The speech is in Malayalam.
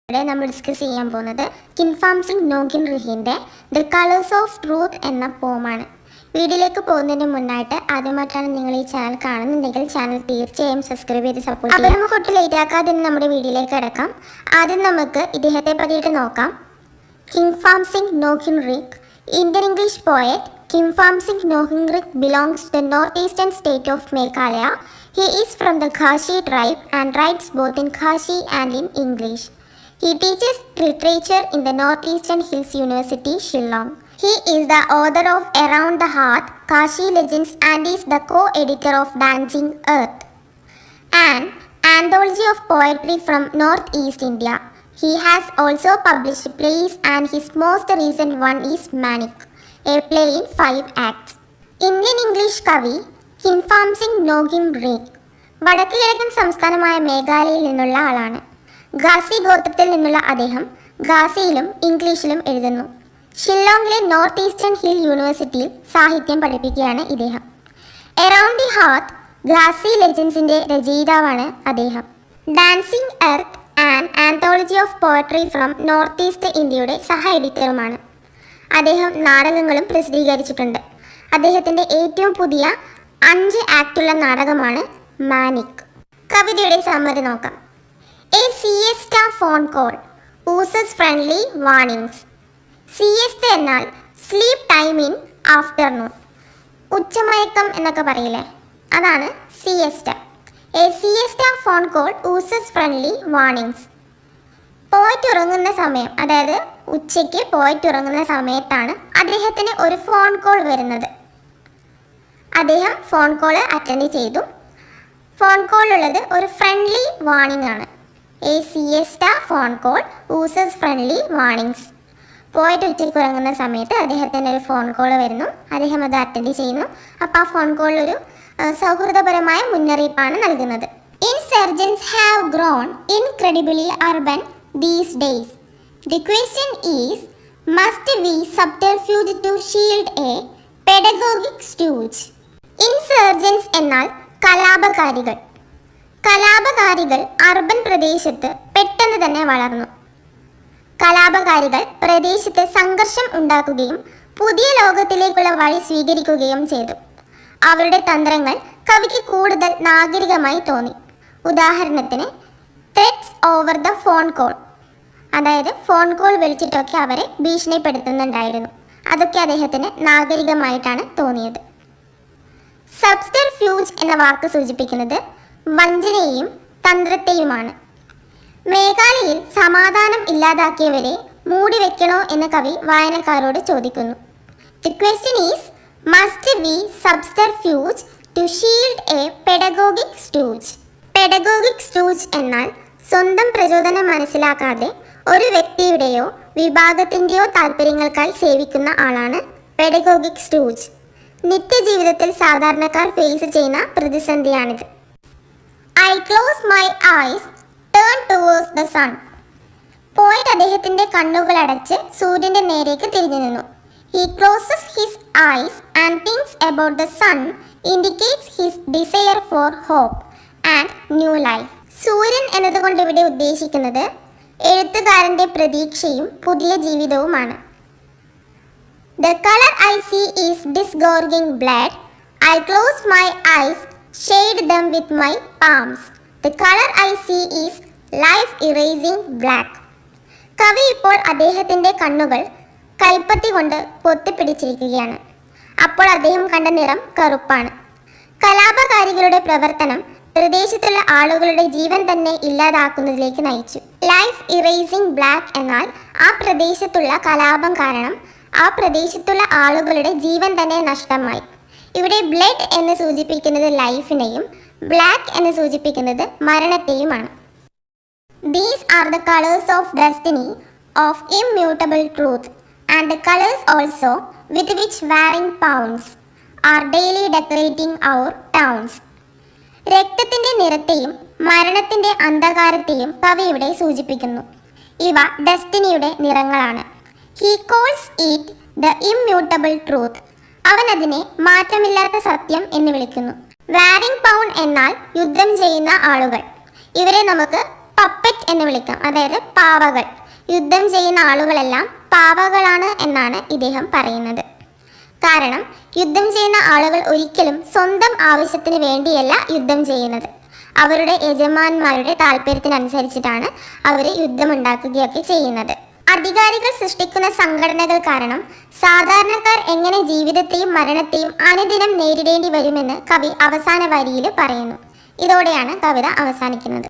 ഇവിടെ നമ്മൾ ഡിസ്കസ് ചെയ്യാൻ പോകുന്നത് കിൻഫാം സിംഗ് നോഗിൻ റിഹിൻ്റെ ദ കളേഴ്സ് ഓഫ് ട്രൂത്ത് എന്ന പോമാണ്. വീഡിയോയിലേക്ക് പോകുന്നതിന് മുന്നായിട്ട് ആദ്യമായിട്ടാണ് നിങ്ങൾ ഈ ചാനൽ കാണുന്നുണ്ടെങ്കിൽ ചാനൽ തീർച്ചയായും സബ്സ്ക്രൈബ് ചെയ്ത് സപ്പോർട്ട് ചെയ്യാം. അപ്പോൾ നമുക്ക് ഒട്ടും ലേറ്റ് ആക്കാതെ തന്നെ നമ്മുടെ വീഡിയോയിലേക്ക് കിടക്കാം. ആദ്യം നമുക്ക് ഇദ്ദേഹത്തെ പറ്റിയിട്ട് നോക്കാം. കിൻഫാം Sing നോഗിൻ റിഹ്, Indian English poet. Kimpharm Singh Nohing Rikh belongs to the northeastern state of Meghalaya. He is from the Khashi tribe and writes both in Khashi and in English. He teaches literature in the Northeastern Hills University, Shillong. He is the author of Around the Hearth, Kashi Legends, and is the co-editor of Dancing Earth, an anthology of poetry from Northeast India. He has also published plays, and his most recent one is Manik, a play in 5 acts. Indian English കവി കിൻഫാം സിംഗ് നോഗിൻ റിഹ് വടക്ക് കിഴക്കൻ സംസ്ഥാനമായ മേഘാലയയിൽ നിന്നുള്ള ആളാണ്. ഖാസി ഗോത്രത്തിൽ നിന്നുള്ള അദ്ദേഹം ഖാസിയിലും ഇംഗ്ലീഷിലും എഴുതുന്നു. ഷില്ലോങ്ങിലെ നോർത്ത് ഈസ്റ്റേൺ ഹിൽ യൂണിവേഴ്സിറ്റിയിൽ സാഹിത്യം പഠിപ്പിക്കുകയാണ് ഇദ്ദേഹം. എറൗണ്ട് ദി ഹാർത്ത്, ഖാസി ലെജൻസിൻ്റെ രചയിതാവാണ് അദ്ദേഹം. Dancing earth and anthology of poetry from north east ഇന്ത്യയുടെ സഹ എഡിറ്ററുമാണ്. അദ്ദേഹം നാടകങ്ങളും പ്രസിദ്ധീകരിച്ചിട്ടുണ്ട്. അദ്ദേഹത്തിൻ്റെ ഏറ്റവും പുതിയ 5 ആക്റ്റുള്ള നാടകമാണ് മാനിക്. കവിതയുടെ സമ്മറി നോക്കാം. A siesta phone call oozes friendly warnings. Siesta എന്നാൽ സ്ലീപ്പ് ടൈം ഇൻ ആഫ്റ്റർനൂൺ, ഉച്ചമയക്കം എന്നൊക്കെ പറയില്ലേ, അതാണ് siesta. A siesta phone call oozes friendly warnings. പോയിട്ട് ഉറങ്ങുന്ന സമയം, അതായത് ഉച്ചയ്ക്ക് പോയിട്ട് ഉറങ്ങുന്ന സമയത്താണ് അദ്ദേഹത്തിന് ഒരു ഫോൺ കോൾ വരുന്നത്. അദ്ദേഹം ഫോൺ കോൾ അറ്റൻഡ് ചെയ്തു. ഫോൺ കോളിലുള്ളത് ഒരു ഫ്രണ്ട്ലി വാർണിംഗ് ആണ്. A siesta phone call oozes friendly warnings. പോയിട്ട് ഉച്ചയ്ക്ക് ഉറങ്ങുന്ന സമയത്ത് അദ്ദേഹത്തിന് ഒരു ഫോൺ കോൾ വരുന്നു. അദ്ദേഹം അത് അറ്റൻഡ് ചെയ്യുന്നു. അപ്പോൾ ആ ഫോൺ കോളിലൊരു സൗഹൃദപരമായ മുന്നറിയിപ്പാണ് നൽകുന്നത്. Insurgents have grown incredibly urban these days. The question is, must we subterfuge to shield a pedagogic stooge. Insurgents എന്നാൽ കലാപകാരികൾ. കലാപകാരികൾ അർബൻ പ്രദേശത്ത് പെട്ടെന്ന് തന്നെ വളർന്നു. കലാപകാരികൾ പ്രദേശത്ത് സംഘർഷം ഉണ്ടാക്കുകയും പുതിയ ലോകത്തിലേക്കുള്ള വഴി സ്വീകരിക്കുകയും ചെയ്തു. അവരുടെ തന്ത്രങ്ങൾ കവിക്ക് കൂടുതൽ നാഗരികമായി തോന്നി. ഉദാഹരണത്തിന് threats over the phone call, അതായത് ഫോൺ കോൾ വിളിച്ചിട്ടൊക്കെ അവരെ ഭീഷണിപ്പെടുത്തുന്നുണ്ടായിരുന്നു. അതൊക്കെ അദ്ദേഹത്തിന് നാഗരികമായിട്ടാണ് തോന്നിയത്. സബ്റ്റർഫ്യൂജ് എന്ന വാക്ക് സൂചിപ്പിക്കുന്നത് വഞ്ചനയെയും തന്ത്രത്തെയുമാണ്. മേഘാലയയിൽ സമാധാനം ഇല്ലാതാക്കിയവരെ മൂടി വെക്കണോ എന്ന് കവി വായനക്കാരോട് ചോദിക്കുന്നു. The question is, must we subterfuge to shield a pedagogic stooge. Pedagogic stooge എന്നാൽ സ്വന്തം പ്രചോദനം മനസ്സിലാക്കാതെ ഒരു വ്യക്തിയുടെയോ വിഭാഗത്തിൻ്റെയോ താല്പര്യങ്ങൾക്കായി സേവിക്കുന്ന ആളാണ് പെഡഗോഗിക് സ്റ്റൂജ്. നിത്യജീവിതത്തിൽ സാധാരണക്കാർ ഫേസ് ചെയ്യുന്ന പ്രതിസന്ധിയാണിത്. I close my eyes, turn towards the sun. പോയിട്ട് അദ്ദേഹത്തിൻ്റെ കണ്ണുകൾ അടച്ച് സൂര്യൻ്റെ നേരേക്ക് തിരിഞ്ഞു നിന്നു. He closes his eyes and thinks about the sun, indicates his desire for hope and new life. സൂര്യൻ എന്നതുകൊണ്ട് ഇവിടെ ഉദ്ദേശിക്കുന്നത് എഴുത്തുകാരൻ്റെ പ്രതീക്ഷയും പുതിയ ജീവിതവുമാണ്. The color I see is disgorging blood. I close my eyes, shade them with my palms. The color I see is life erasing black. കവി ഇപ്പോൾ അദ്ദേഹത്തിൻ്റെ കണ്ണുകൾ കൈപ്പത്തി കൊണ്ട് പൊത്തിപ്പിടിച്ചിരിക്കുകയാണ്. അപ്പോൾ അദ്ദേഹം കണ്ട നിറം കറുപ്പാണ്. കലാപകാരികളുടെ പ്രവർത്തനം പ്രദേശത്തുള്ള ആളുകളുടെ ജീവൻ തന്നെ ഇല്ലാതാക്കുന്നതിലേക്ക് നയിച്ചു. ലൈഫ് ഇറേസിംഗ് ബ്ലാക്ക് എന്നാൽ ആ പ്രദേശത്തുള്ള കലാപം കാരണം ആ പ്രദേശത്തുള്ള ആളുകളുടെ ജീവൻ തന്നെ നഷ്ടമായി. ഇവിടെ ബ്ലഡ് എന്ന് സൂചിപ്പിക്കുന്നത് ലൈഫിനെയും ബ്ലാക്ക് എന്ന് സൂചിപ്പിക്കുന്നത് മരണത്തെയുമാണ്. These are the colours of destiny of immutable truth, and the colors also with which wearing pounds are daily decorating our towns. രക്തത്തിൻ്റെ നിറത്തെയും മരണത്തിൻ്റെ അന്ധകാരത്തെയും കവി ഇവിടെ സൂചിപ്പിക്കുന്നു. ഇവ ഡെസ്റ്റിനിയുടെ നിറങ്ങളാണ്. He calls it the immutable truth. അവൻ അതിനെ മാറ്റമില്ലാത്ത സത്യം എന്ന് വിളിക്കുന്നു. വാരിംഗ് പൗണ്ട് എന്നാൽ യുദ്ധം ചെയ്യുന്ന ആളുകൾ. ഇവരെ നമുക്ക് പപ്പറ്റ് പെസെന്റ് എന്ന് വിളിക്കാം, അതായത് പാവകൾ. യുദ്ധം ചെയ്യുന്ന ആളുകളെല്ലാം പാവകളാണ് എന്നാണ് ഇദ്ദേഹം പറയുന്നത്. കാരണം യുദ്ധം ചെയ്യുന്ന ആളുകൾ ഒരിക്കലും സ്വന്തം ആവശ്യത്തിന് വേണ്ടിയല്ല യുദ്ധം ചെയ്യുന്നത്. അവരുടെ യജമാന്മാരുടെ താല്പര്യത്തിനനുസരിച്ചിട്ടാണ് അവർ യുദ്ധമുണ്ടാക്കുകയൊക്കെ ചെയ്യുന്നത്. അധികാരികൾ സൃഷ്ടിക്കുന്ന സംഘടനകൾ കാരണം സാധാരണക്കാർ എങ്ങനെ ജീവിതത്തെയും മരണത്തെയും അനുദിനം നേരിടേണ്ടി വരുമെന്ന് കവി അവസാന വരിയിൽ പറയുന്നു. ഇതോടെയാണ് കവിത അവസാനിക്കുന്നത്.